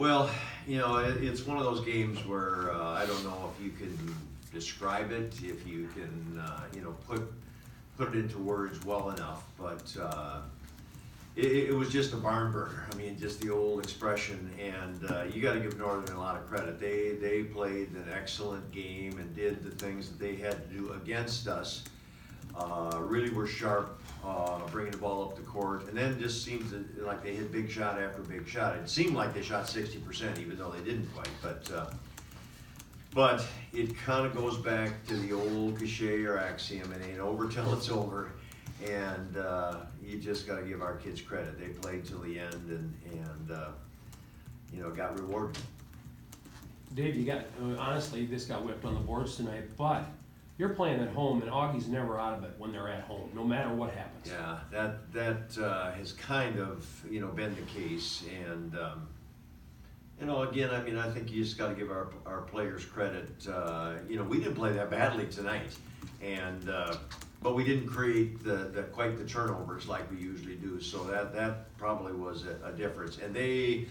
Well, it's one of those games where I don't know if you can describe it, if you can, put it into words well enough, but it was just a barn burner. I mean, just the old expression, and you got to give Northern a lot of credit. They played an excellent game and did the things that they had to do against us. Really were sharp, bringing the ball up the court, and then just seemed like they hit big shot after big shot. It seemed like they shot 60%, even though they didn't quite. But it kind of goes back to the old cliche or axiom: it ain't over till it's over. And you just got to give our kids credit. They played till the end, and got rewarded. Dave, honestly, this got whipped on the boards tonight, but you're playing at home, and Augie's never out of it when they're at home, no matter what happens. Yeah, that has kind of been the case, and again, I mean, I think you just got to give our players credit. We didn't play that badly tonight, and but we didn't create quite the turnovers like we usually do. So that probably was a difference, and they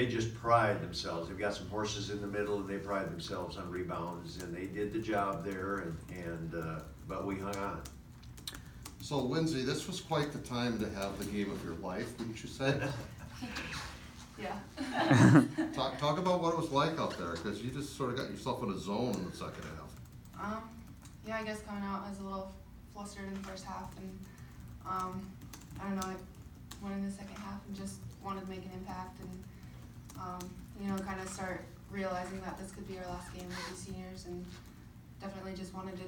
just pride themselves. They've got some horses in the middle, and they pride themselves on rebounds, and they did the job there, but we hung on. So, Lindsay, this was quite the time to have the game of your life, wouldn't you say? Yeah. Talk about what it was like out there, because you just sort of got yourself in a zone in the second half. Yeah, I guess coming out, I was a little flustered in the first half, and I don't know, I went in the second half and just wanted to make an impact, and kind of start realizing that this could be our last game with the seniors, and definitely just wanted to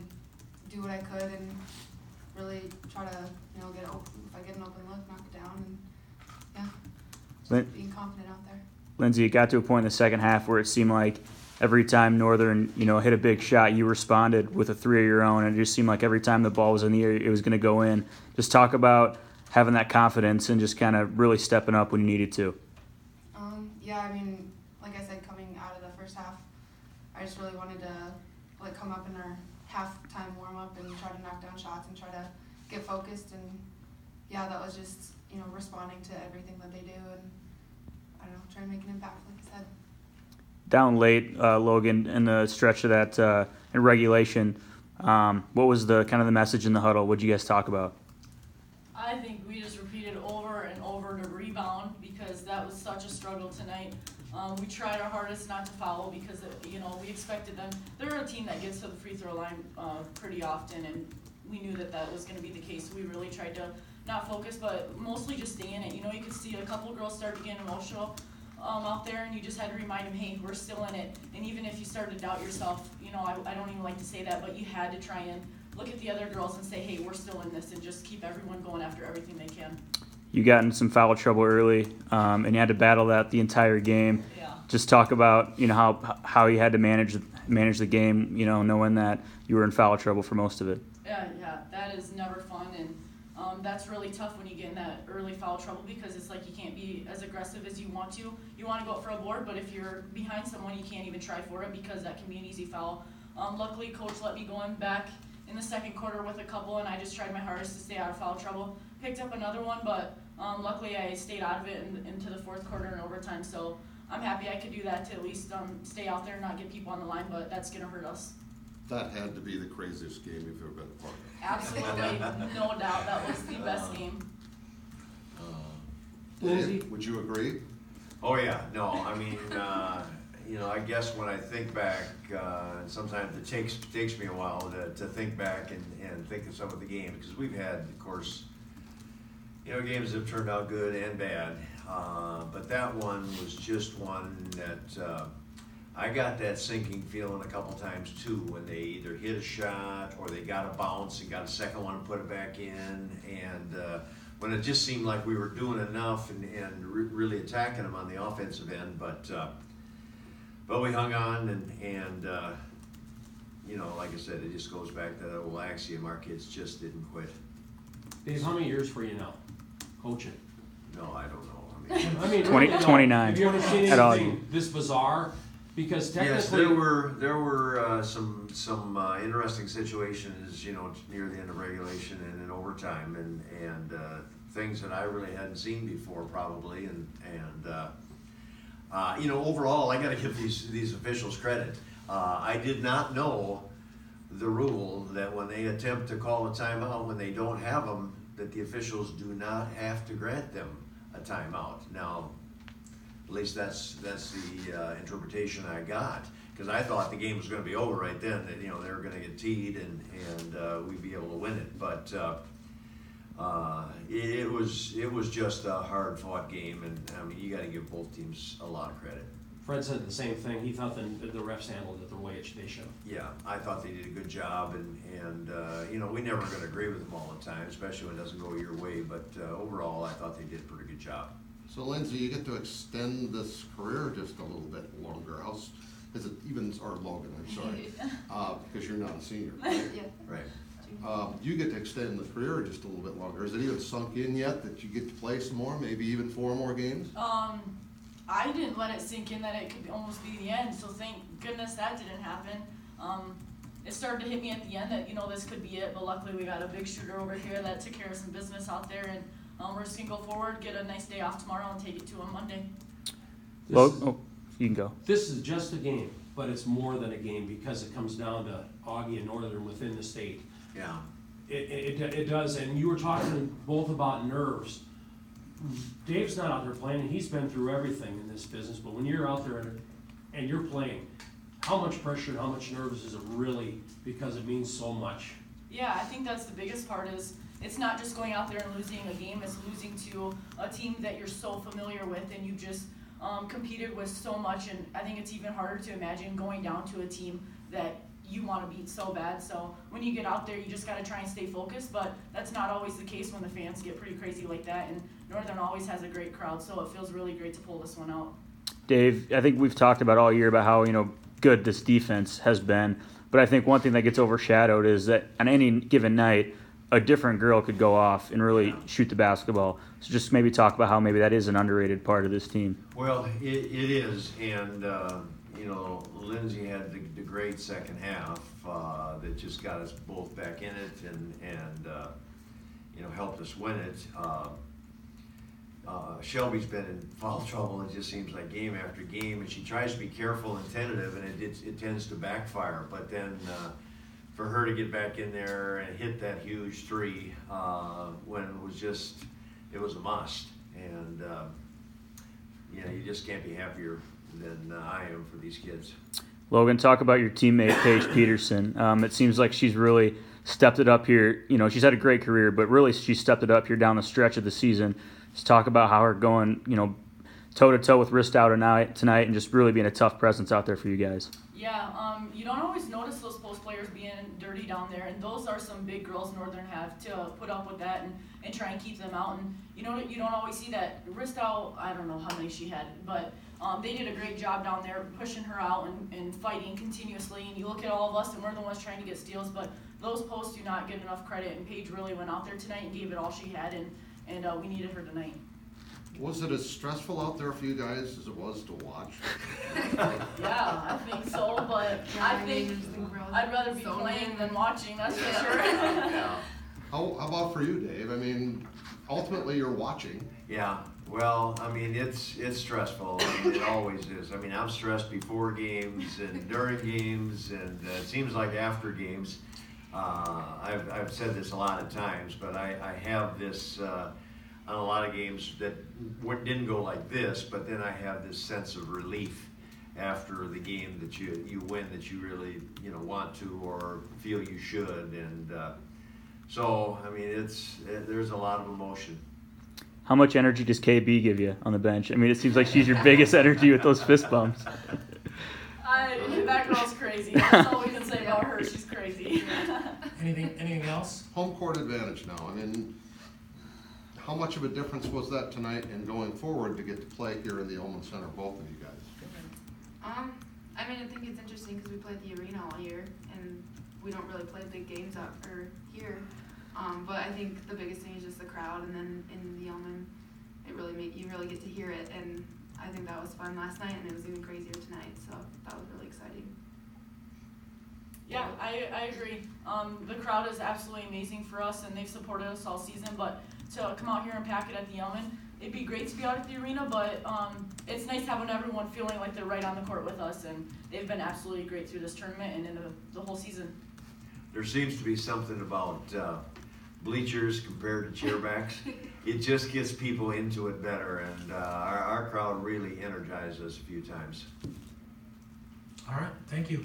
do what I could and really try to, get open. If I get an open look, knock it down, and just being confident out there. Lindsay, it got to a point in the second half where it seemed like every time Northern, hit a big shot, you responded with a three of your own, and it just seemed like every time the ball was in the air, it was going to go in. Just talk about having that confidence and just kind of really stepping up when you needed to. Yeah, I mean, like I said, coming out of the first half, I just really wanted to come up in our halftime warm-up and try to knock down shots and try to get focused, and that was just responding to everything that they do, and I don't know, try to make an impact, like I said. Down late, Logan, in the stretch of that in regulation, what was the kind of the message in the huddle? What did you guys talk about? I think we just repeated over and over to rebound, because that was such a struggle tonight. We tried our hardest not to foul, because we expected them. They're a team that gets to the free throw line pretty often, and we knew that was going to be the case. So we really tried to not focus, but mostly just stay in it. You could see a couple of girls start to get emotional out there, and you just had to remind them, hey, we're still in it. And even if you started to doubt yourself, I don't even like to say that, but you had to try and look at the other girls and say, hey, we're still in this, and just keep everyone going after everything they can. You got in some foul trouble early, and you had to battle that the entire game. Yeah. Just talk about how you had to manage the game, knowing that you were in foul trouble for most of it. Yeah, that is never fun, and that's really tough when you get in that early foul trouble, because it's like you can't be as aggressive as you want to. You want to go up for a board, but if you're behind someone, you can't even try for it, because that can be an easy foul. Luckily, Coach let me go in back in the second quarter with a couple, and I just tried my hardest to stay out of foul trouble. Picked up another one, but luckily I stayed out of it into the fourth quarter and overtime, so I'm happy I could do that to at least stay out there and not get people on the line, but that's going to hurt us. That had to be the craziest game you've ever been a part of. Absolutely, no doubt. That was the best game. Dave, would you agree? Oh yeah, no, I mean, I guess when I think back, sometimes it takes me a while to think back and think of some of the games, because we've had, of course, games that have turned out good and bad, but that one was just one that I got that sinking feeling a couple times too, when they either hit a shot or they got a bounce and got a second one and put it back in, and when it just seemed like we were doing enough and really attacking them on the offensive end, but we hung on, and like I said, it just goes back to that old axiom: our kids just didn't quit. Dave, how many years for you now, coaching? No, I don't know. 29. Have you ever seen anything this bizarre? Because technically, yes, there were some interesting situations, near the end of regulation and in overtime, and things that I really hadn't seen before, probably, and Overall, I gotta give these officials credit. I did not know the rule that when they attempt to call a timeout, when they don't have them, that the officials do not have to grant them a timeout. Now, at least that's the interpretation I got, because I thought the game was going to be over right then. That they were going to get teed and we'd be able to win it. But it was just a hard fought game, and I mean you got to give both teams a lot of credit. Fred said the same thing. He thought the refs handled it the way they should. Yeah, I thought they did a good job, and we never going to agree with them all the time, especially when it doesn't go your way. But overall, I thought they did a pretty good job. So Lindsay, you get to extend this career just a little bit longer. Is it even, or Logan, I'm sorry, because you're not a senior. Right? Yeah. Right. You get to extend the career just a little bit longer. Is it even sunk in yet that you get to play some more, maybe even 4 more games? I didn't let it sink in that it could almost be the end, so thank goodness that didn't happen. It started to hit me at the end that, this could be it, but luckily we got a big shooter over here that took care of some business out there, and we're just going to go forward, get a nice day off tomorrow, and take it to him Monday. You can go. This is just a game, but it's more than a game because it comes down to Augie and Northern within the state. Yeah. It does, and you were talking both about nerves. Dave's not out there playing, and he's been through everything in this business, but when you're out there and you're playing, how much pressure and how much nerves is it really, because it means so much? Yeah, I think that's the biggest part is it's not just going out there and losing a game, it's losing to a team that you're so familiar with and you just competed with so much, and I think it's even harder to imagine going down to a team that you want to beat so bad. So when you get out there, you just got to try and stay focused, but that's not always the case when the fans get pretty crazy like that, and Northern always has a great crowd, so it feels really great to pull this one out. Dave, I think we've talked about all year about how good this defense has been, but I think one thing that gets overshadowed is that on any given night, a different girl could go off and really shoot the basketball. So just maybe talk about how maybe that is an underrated part of this team. Well, it is, and Lindsay had the great second half that just got us both back in it and helped us win it. Shelby's been in foul trouble, it just seems like game after game, and she tries to be careful and tentative, and it tends to backfire. But then for her to get back in there and hit that huge 3 when it was a must, and you just can't be happier than I am for these kids. Logan, talk about your teammate Paige Peterson. It seems like she's really stepped it up here. She's had a great career, but really she stepped it up here down the stretch of the season. Just talk about how her going, toe-to-toe with Ristow tonight and just really being a tough presence out there for you guys. Yeah, you don't always notice those post players being dirty down there, and those are some big girls Northern have to put up with that and try and keep them out. And you don't always see that. Ristow, I don't know how many she had, but they did a great job down there pushing her out and fighting continuously. And you look at all of us, and we're the ones trying to get steals, but those posts do not get enough credit. And Paige really went out there tonight and gave it all she had, and we needed her tonight. Was it as stressful out there for you guys as it was to watch? Yeah, I think so, but I think I'd rather be playing than watching, that's for sure. Yeah. How about for you, Dave? I mean, ultimately you're watching. Yeah, well, I mean, it's stressful. I mean, it always is. I mean, I'm stressed before games and during games, and it seems like after games. I've said this a lot of times, but I have this on a lot of games that didn't go like this, but then I have this sense of relief after the game that you win, that you really want to or feel you should, and so I mean there's a lot of emotion. How much energy does KB give you on the bench? I mean, it seems like she's your biggest energy with those fist bumps. That girl's crazy. That's all we can say about her. She's crazy. Anything else? Home court advantage now. I mean, how much of a difference was that tonight and going forward to get to play here in the Ullman Center, both of you guys? I mean, I think it's interesting because we played the arena all year, and we don't really play big games out here. But I think the biggest thing is just the crowd, and then in the Ullman, you really get to hear it, and I think that was fun last night, and it was even crazier tonight, so that was really exciting. Yeah, I agree. The crowd is absolutely amazing for us, and they've supported us all season, but to come out here and pack it at the Ullman it'd be great to be out at the arena, but it's nice having everyone feeling like they're right on the court with us, and they've been absolutely great through this tournament and in the whole season. There seems to be something about bleachers compared to chairbacks. It just gets people into it better, and our crowd really energized us a few times. All right, thank you.